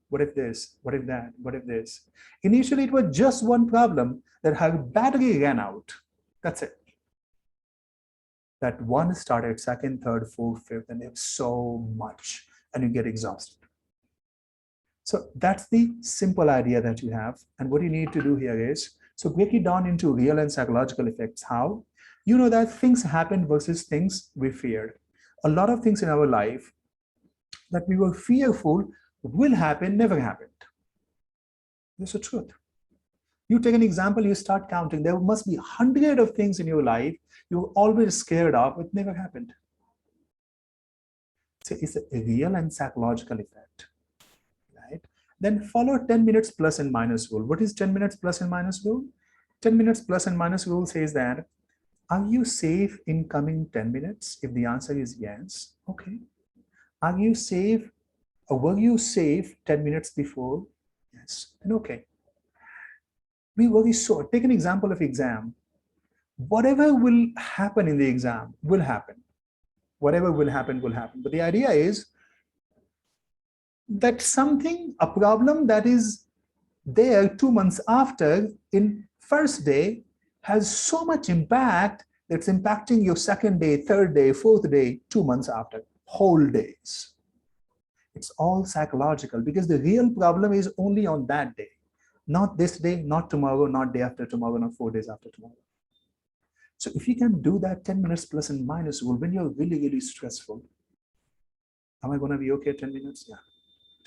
What if this? What if that? What if this? Initially, it was just one problem, that her battery ran out. That's it. That one started second, third, fourth, fifth, and there's so much, and you get exhausted. So that's the simple idea that you have. And what you need to do here is, so break it down into real and psychological effects. How? You know that things happen versus things we feared. A lot of things in our life that we were fearful will happen, never happened. That's the truth. You take an example, you start counting. There must be hundreds of things in your life you're always scared of, it never happened. So it's a real and psychological effect. Right? Then follow 10 minutes plus and minus rule. What is 10 minutes plus and minus rule? 10 minutes plus and minus rule says that, are you safe in coming 10 minutes? If the answer is yes, okay. Are you safe, or were you safe 10 minutes before? Yes, then okay. We worry so, take an example of exam. Whatever will happen in the exam will happen. Whatever will happen will happen. But the idea is that something, a problem that is there 2 months after in first day has so much impact that's impacting your second day, third day, fourth day, 2 months after, whole days. It's all psychological because the real problem is only on that day, not this day, not tomorrow, not day after tomorrow, not 4 days after tomorrow. So if you can do that 10 minutes plus and minus rule when you're really, really stressful, am I going to be okay 10 minutes? Yeah,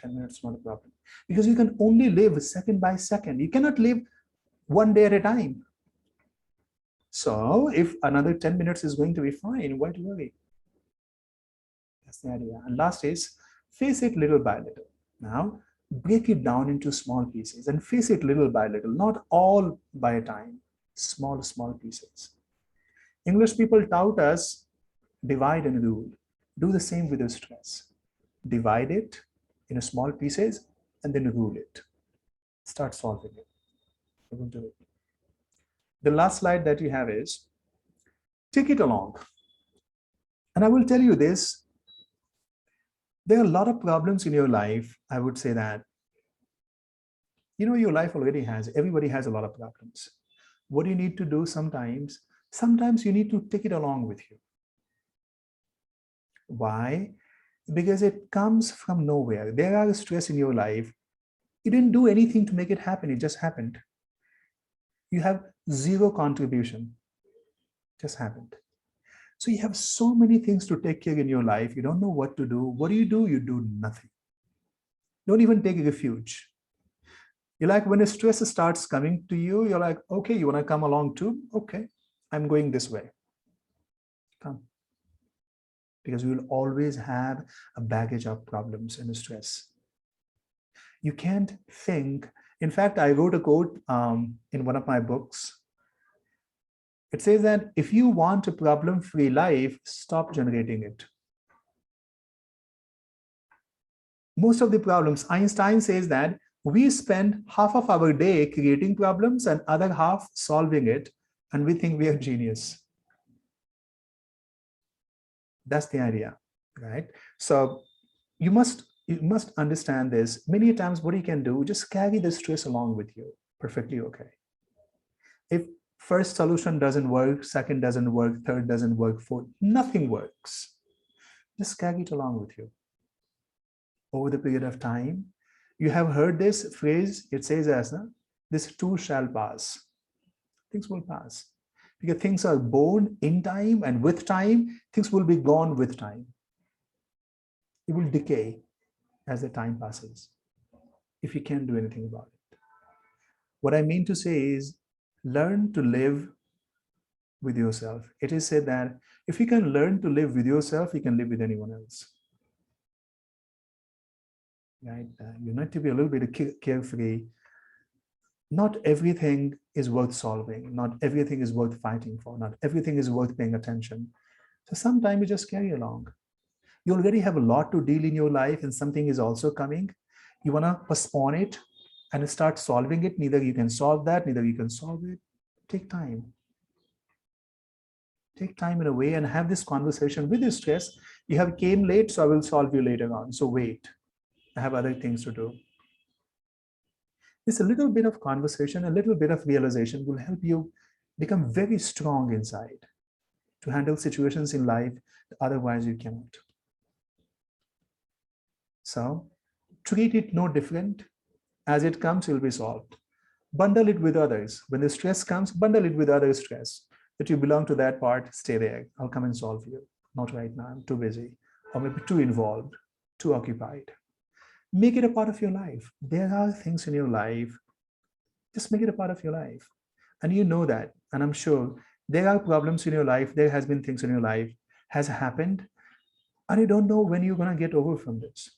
10 minutes, not a problem. Because you can only live second by second. You cannot live 1 day at a time. So if another 10 minutes is going to be fine, why worry? That's the idea. And last is face it little by little. Now, break it down into small pieces and face it little by little, not all by a time, small, small pieces. English people tout us divide and rule. Do the same with your stress. Divide it in small pieces and then rule it. Start solving it. We're going to do it. The last slide that you have is, take it along. And I will tell you this, there are a lot of problems in your life. I would say that, your life already has, everybody has a lot of problems. What do you need to do sometimes? Sometimes you need to take it along with you. Why? Because it comes from nowhere. There are stress in your life. You didn't do anything to make it happen. It just happened. You have zero contribution. It just happened. So you have so many things to take care in your life. You don't know what to do. What do? You do nothing. Don't even take refuge. You're like, when the stress starts coming to you, you're like, okay, you want to come along too? Okay, I'm going this way. Come. Because we will always have a baggage of problems and stress. You can't think. In fact, I wrote a quote in one of my books. It says that if you want a problem-free life, stop generating it. Most of the problems, Einstein says that we spend half of our day creating problems and other half solving it, and we think we are genius. That's the idea, right? So you must understand this. Many times what you can do, just carry the stress along with you. Perfectly okay. If first solution doesn't work, second doesn't work, third doesn't work, fourth, nothing works. Just carry it along with you. Over the period of time, you have heard this phrase, it says as, this too shall pass. Things will pass. Because things are born in time, and with time, things will be gone with time. It will decay as the time passes, if you can't do anything about it. What I mean to say is, learn to live with yourself. It is said that if you can learn to live with yourself, you can live with anyone else. Right? You need to be a little bit carefree. Not everything is worth solving. Not everything is worth fighting for. Not everything is worth paying attention. So sometimes you just carry along. You already have a lot to deal in your life, and something is also coming. You want to postpone it and start solving it. Neither you can solve that, neither you can solve it. Take time. Take time in a way and have this conversation with your stress. You have came late, so I will solve you later on. So wait, I have other things to do. It's a little bit of conversation, a little bit of realization will help you become very strong inside to handle situations in life that otherwise you cannot. So treat it no different. As it comes, it will be solved. Bundle it with others. When the stress comes, bundle it with other stress. That you belong to that part, stay there. I'll come and solve you. Not right now, I'm too busy. Or maybe too involved, too occupied. Make it a part of your life. There are things in your life, just make it a part of your life. And you know that, and I'm sure there are problems in your life, there has been things in your life, has happened, and you don't know when you're gonna get over from this.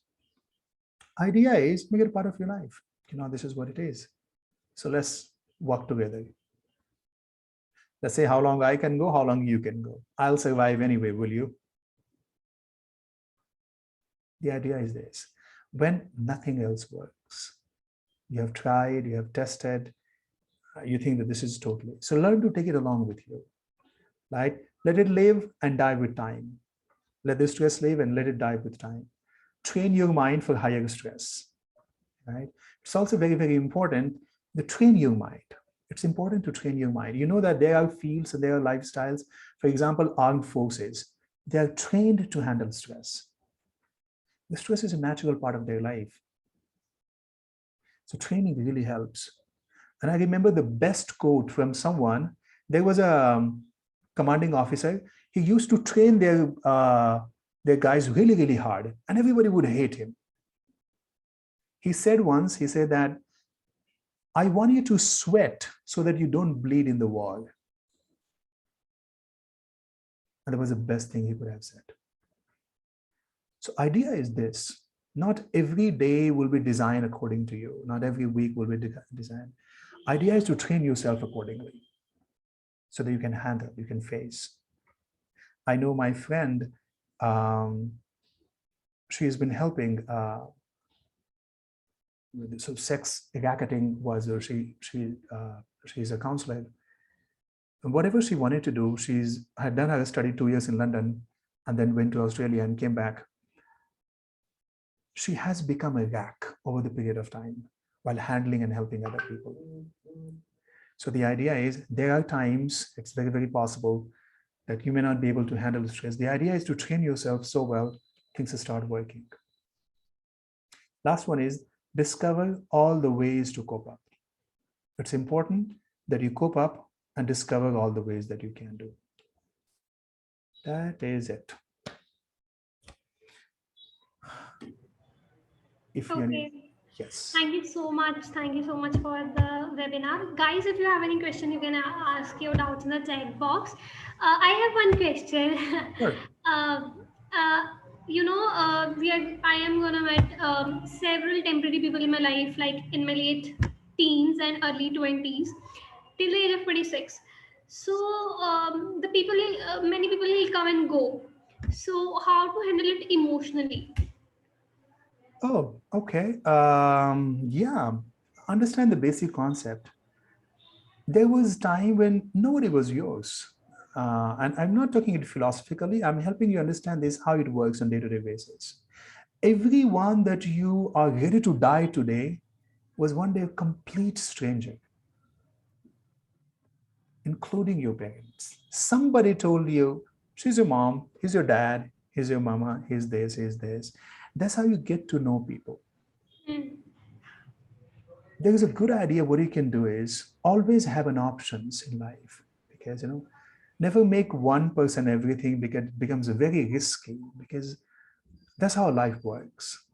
Idea is, make it a part of your life. This is what it is. So let's work together. Let's say how long I can go, how long you can go. I'll survive anyway, will you? The idea is this. When nothing else works, you have tried, you have tested, you think that this is totally. So learn to take it along with you, right? Let it live and die with time. Let the stress live and let it die with time. Train your mind for higher stress, right? It's also very, very important to train your mind. It's important to train your mind. You know that there are fields and there are lifestyles. For example, armed forces, they are trained to handle stress. The stress is a natural part of their life. So training really helps. And I remember the best quote from someone. There was a commanding officer. He used to train their guys really, really hard, and everybody would hate him. He said once, he said that, I want you to sweat so that you don't bleed in the war. And that was the best thing he could have said. So idea is this, not every day will be designed according to you. Not every week will be designed. Idea is to train yourself accordingly so that you can handle, you can face. I know my friend, she has been helping so sex racketing was she's a counselor. And whatever she wanted to do, she's had done her study 2 years in London and then went to Australia and came back. She has become a rack over the period of time while handling and helping other people. So the idea is there are times it's very, very possible that you may not be able to handle the stress. The idea is to train yourself so well, things start working. Last one is discover all the ways to cope up. It's important that you cope up and discover all the ways that you can do. That is it. If you Okay. yes. Thank you so much. Thank you so much for the webinar. Guys, if you have any question, you can ask your doubts in the chat box. I have one question. Sure. I am gonna meet several temporary people in my life, like in my late teens and early 20s, till the age of 26. So many people will come and go. So how to handle it emotionally? Oh, okay. Yeah, understand the basic concept. There was time when nobody was yours. And I'm not talking it philosophically. I'm helping you understand this, how it works on day-to-day basis. Everyone that you are ready to die today was one day a complete stranger, including your parents. Somebody told you, she's your mom, he's your dad, he's your mama, he's this, he's this. That's how you get to know people. There is a good idea. What you can do is always have an options in life, because never make one person everything, because it becomes very risky, because that's how life works.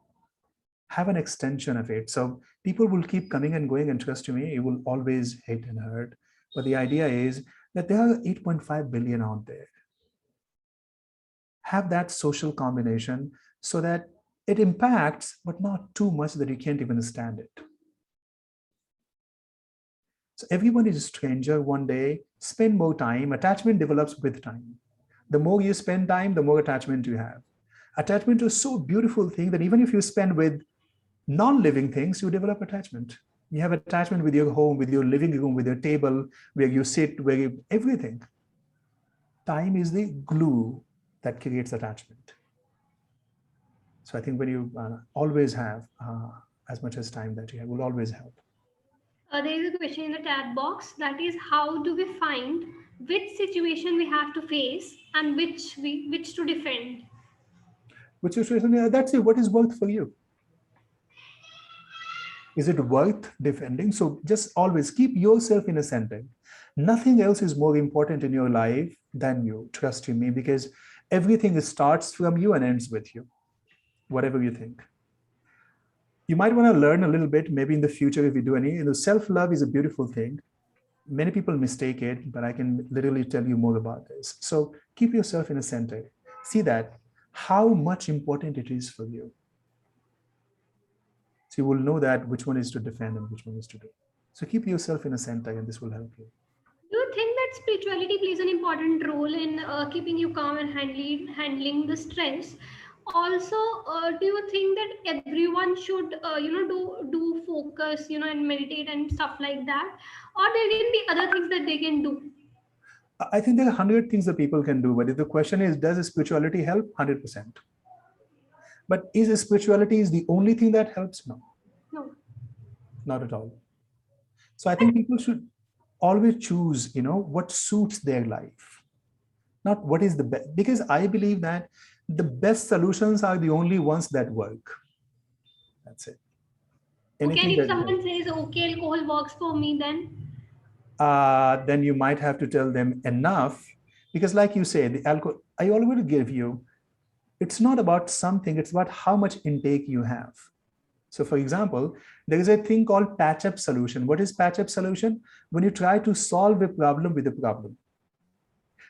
Have an extension of it. So people will keep coming and going, and trust me, you will always hate and hurt. But the idea is that there are 8.5 billion out there. Have that social combination so that it impacts, but not too much that you can't even stand it. So everyone is a stranger one day. Spend more time. Attachment develops with time. The more you spend time, the more attachment you have. Attachment is so beautiful thing that even if you spend with non-living things, you develop attachment. You have attachment with your home, with your living room, with your table, where you sit, everything. Time is the glue that creates attachment. So I think when you always have as much as time that you have, will always help. There is a question in the chat box, that is, how do we find which situation we have to face and which to defend? Which situation? That's it. What is worth for you? Is it worth defending? So just always keep yourself in a center. Nothing else is more important in your life than you. Trust me, because everything starts from you and ends with you. Whatever you think. You might want to learn a little bit, maybe in the future, if you do any. Self-love is a beautiful thing. Many people mistake it, but I can literally tell you more about this. So keep yourself in a center. See that, how much important it is for you. So you will know that which one is to defend and which one is to do. So keep yourself in a center, and this will help you. Do you think that spirituality plays an important role in keeping you calm and handling the stress? Also, do you think that everyone should do focus and meditate and stuff like that, or there can be other things that they can do? I think there are 100 things that people can do, but if the question is, does spirituality help? 100%. But is spirituality is the only thing that helps? No. No. Not at all. So I think people should always choose, what suits their life, not what is the best, because I believe that the best solutions are the only ones that work. That's it. Anything okay, if someone says, okay, alcohol works for me, then you might have to tell them enough, because like you say, the alcohol, I already give you, it's not about something, it's about how much intake you have. So for example, there is a thing called patch-up solution. What is patch-up solution? When you try to solve a problem with a problem.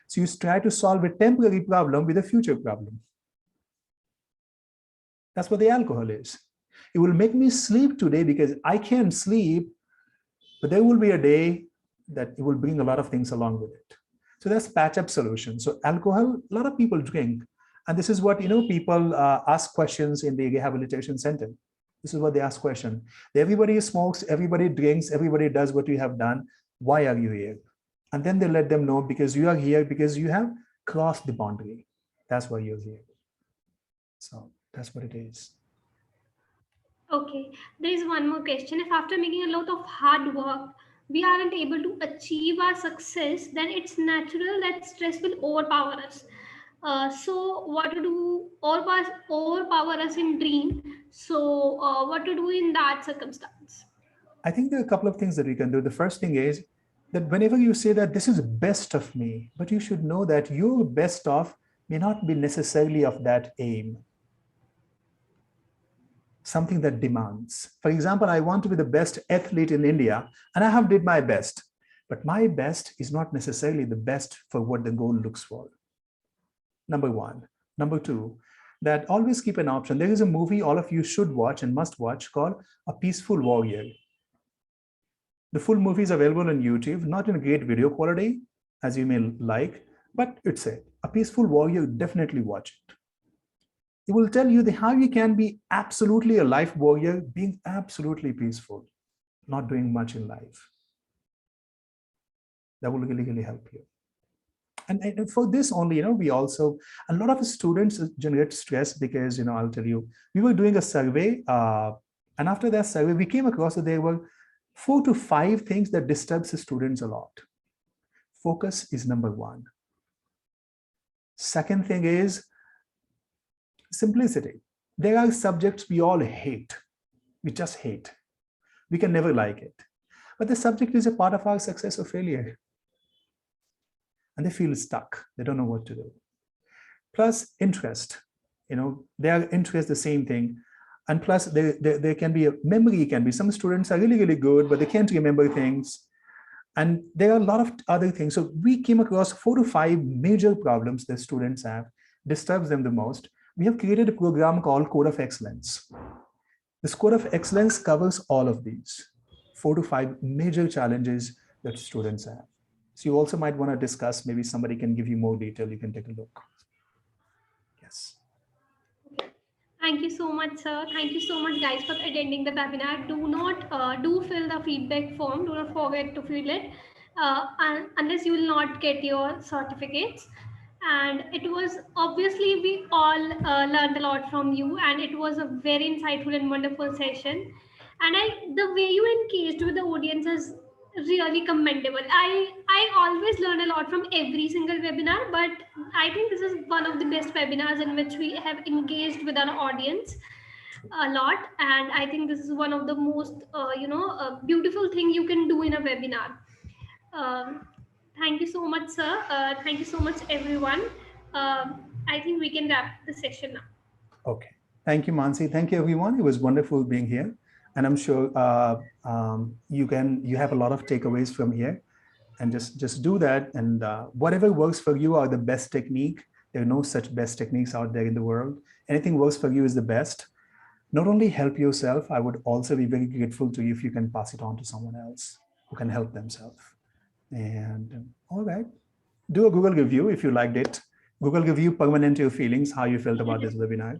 So you try to solve a temporary problem with a future problem. That's what the alcohol is. It will make me sleep today because I can't sleep, but there will be a day that it will bring a lot of things along with it. So that's patch-up solution. So alcohol, a lot of people drink. And this is what, people ask questions in the rehabilitation center. This is what they ask question. Everybody smokes, everybody drinks, everybody does what you have done. Why are you here? And then they let them know, because you are here, because you have crossed the boundary. That's why you're here. So that's what it is. Okay, there is one more question. If after making a lot of hard work, we aren't able to achieve our success, then it's natural that stress will overpower us. So what to do? Overpower us in dream. So what to do in that circumstance? I think there are a couple of things that we can do. The first thing is that whenever you say that this is best of me, but you should know that your best of may not be necessarily of that aim. Something that demands. For example, I want to be the best athlete in India, and I have did my best, but my best is not necessarily the best for what the goal looks for. Number one. Number two, that always keep an option. There is a movie all of you should watch and must watch called A Peaceful Warrior. The full movie is available on YouTube, not in great video quality, as you may like, but it's A Peaceful Warrior. Definitely watch it. It will tell you how you can be absolutely a life warrior, being absolutely peaceful, not doing much in life. That will really help you. And for this only, we also, a lot of students generate stress because, I'll tell you, we were doing a survey, and after that survey, we came across that there were 4 to 5 things that disturbs the students a lot. Focus is number one. Second thing is simplicity. There are subjects we all hate. We just hate. We can never like it. But the subject is a part of our success or failure. And they feel stuck. They don't know what to do. Plus interest. Their interest, the same thing. And plus there can be a memory, can be some students are really good, but they can't remember things. And there are a lot of other things. So we came across 4 to 5 major problems that students have, disturbs them the most. We have created a program called Code of Excellence. This Code of Excellence covers all of these 4 to 5 major challenges that students have. So you also might want to discuss, maybe somebody can give you more detail, you can take a look. Yes. Thank you so much, sir. Thank you so much, guys, for attending the webinar. Do fill the feedback form. Do not forget to fill it, unless you will not get your certificates. And it was obviously we all learned a lot from you, and it was a very insightful and wonderful session. And the way you engaged with the audience is really commendable. I always learn a lot from every single webinar, but I think this is one of the best webinars in which we have engaged with our audience a lot. And I think this is one of the most beautiful thing you can do in a webinar. Thank you so much, sir. Thank you so much, everyone. I think we can wrap the session now. Okay. Thank you, Mansi. Thank you, everyone. It was wonderful being here. And I'm sure you have a lot of takeaways from here. And just do that. And whatever works for you are the best technique. There are no such best techniques out there in the world. Anything works for you is the best. Not only help yourself, I would also be very grateful to you if you can pass it on to someone else who can help themselves. And all right, do a Google review if you liked it. Google review, permanent your feelings, how you felt about this webinar.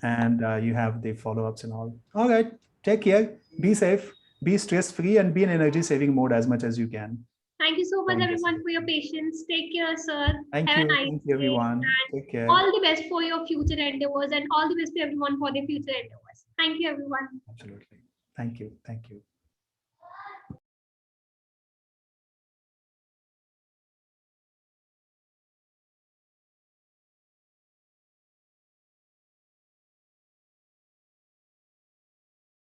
And you have the follow-ups and all. All right, take care, be safe, be stress-free, and be in energy-saving mode as much as you can. Thank you so much, everyone, for your patience. Take care, sir. Thank you. Thank you, everyone. Take care. All the best for your future endeavors, and all the best to everyone for their future endeavors. Thank you, everyone. Absolutely. Thank you. Thank you.